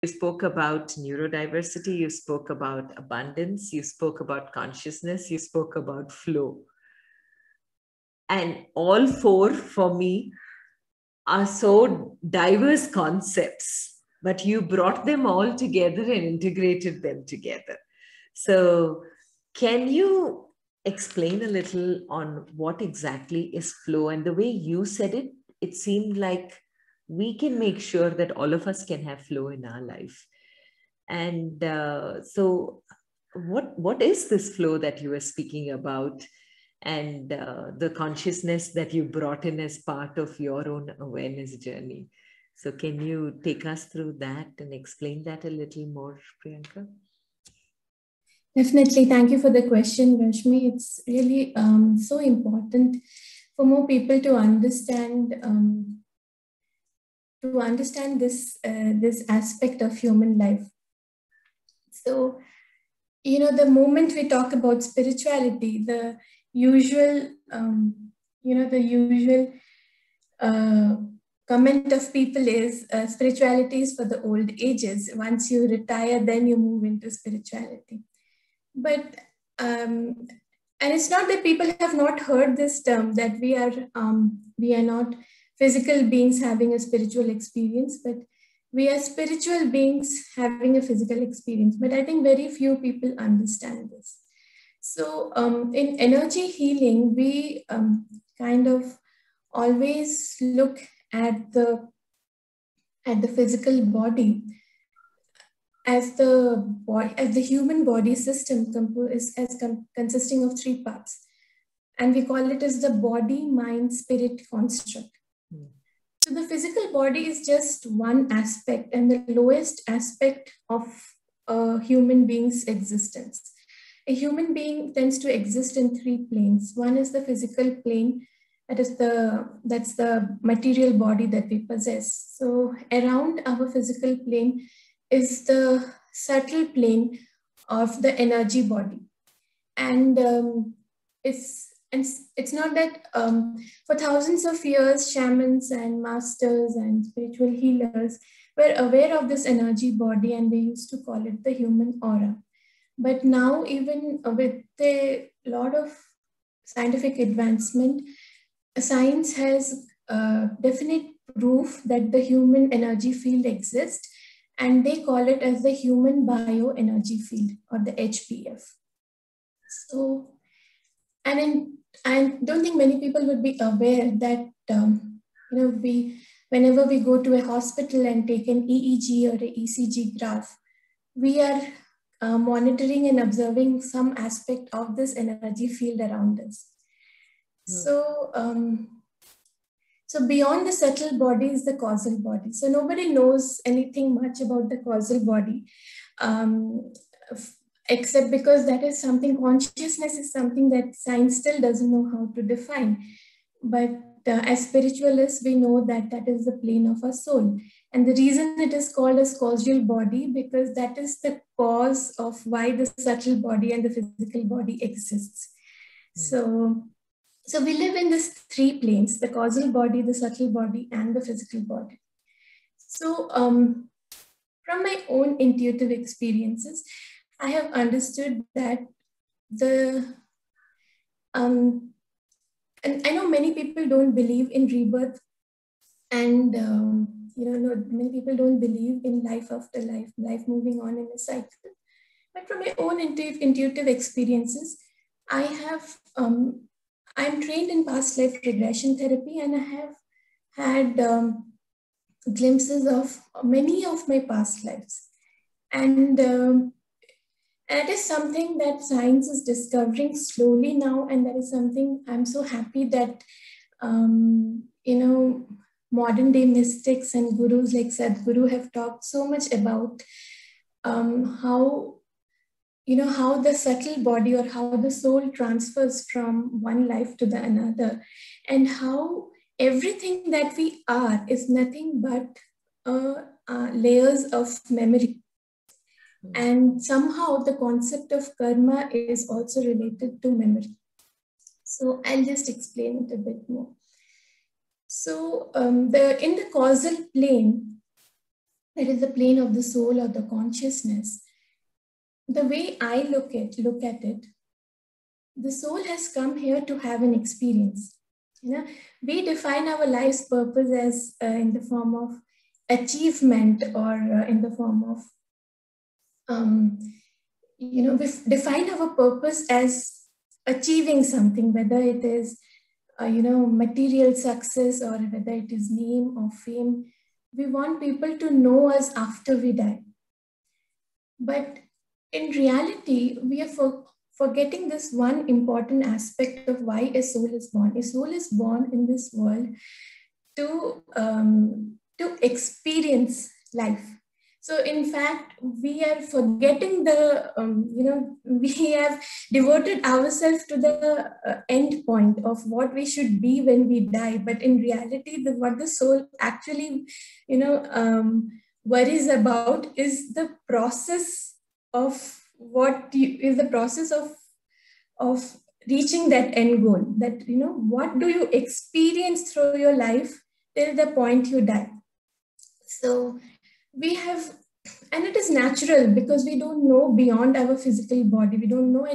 spoke about neurodiversity, you spoke about abundance, you spoke about consciousness, you spoke about flow. And all four for me are so diverse concepts, but you brought them all together and integrated them together. So, can you explain a little on what exactly is flow? And the way you said it, it seemed like we can make sure that all of us can have flow in our life. And so, what is this flow that you were speaking about? And the consciousness that you brought in as part of your own awareness journey. So can you take us through that and explain that a little more, Priyanka? Definitely. Thank you for the question, Rashmi. It's really so important for more people to understand this this aspect of human life. So, you know, the moment we talk about spirituality, the usual, comment of people is spirituality is for the old ages. Once you retire, then you move into spirituality. But and it's not that people have not heard this term, that we are not physical beings having a spiritual experience, but we are spiritual beings having a physical experience. But I think very few people understand this. So in energy healing, we kind of always look at the physical body as the human body system consisting of three parts, and we call it as the body, mind, spirit construct. So the physical body is just one aspect and the lowest aspect of a human being's existence. A human being tends to exist in three planes. One is the physical plane, that's the material body that we possess. So around our physical plane is the subtle plane of the energy body. And it's not that for thousands of years, shamans and masters and spiritual healers were aware of this energy body, and they used to call it the human aura. But now, even with a lot of scientific advancement, science has definite proof that the human energy field exists, and they call it as the human bioenergy field, or the HBF. So, I don't think many people would be aware that whenever we go to a hospital and take an EEG or a ECG graph, we are monitoring and observing some aspect of this energy field around us. So, so beyond the subtle body is the causal body. So nobody knows anything much about the causal body, except because that is something, consciousness is something that science still doesn't know how to define. But as spiritualists, we know that that is the plane of our soul. And the reason it is called as causal body, because that is the cause of why the subtle body and the physical body exists. So we live in these three planes: the causal body, the subtle body, and the physical body. So from my own intuitive experiences, I have understood that and I know many people don't believe in rebirth, and many people don't believe in life after life, life moving on in a cycle. But from my own intuitive experiences, I'm trained in past life regression therapy, and I have had glimpses of many of my past lives. And it is something that science is discovering slowly now, and that is something I'm so happy that, modern day mystics and gurus like Sadhguru have talked so much about how the subtle body, or how the soul transfers from one life to the another, and how everything that we are is nothing but layers of memory. And somehow the concept of karma is also related to memory. So I'll just explain it a bit more. So in the causal plane, that is the plane of the soul or the consciousness. The way I look at it, the soul has come here to have an experience. We define our life's purpose as in the form of achievement, or in the form of, we define our purpose as achieving something, whether it is, material success, or whether it is name or fame. We want people to know us after we die. But in reality, we are forgetting this one important aspect of why a soul is born. A soul is born in this world to experience life. So in fact, we are forgetting we have devoted ourselves to the end point of what we should be when we die. But in reality, what the soul actually, worries about is the process of reaching that end goal. That, what do you experience through your life till the point you die? So we have, and it is natural because we don't know beyond our physical body. We don't know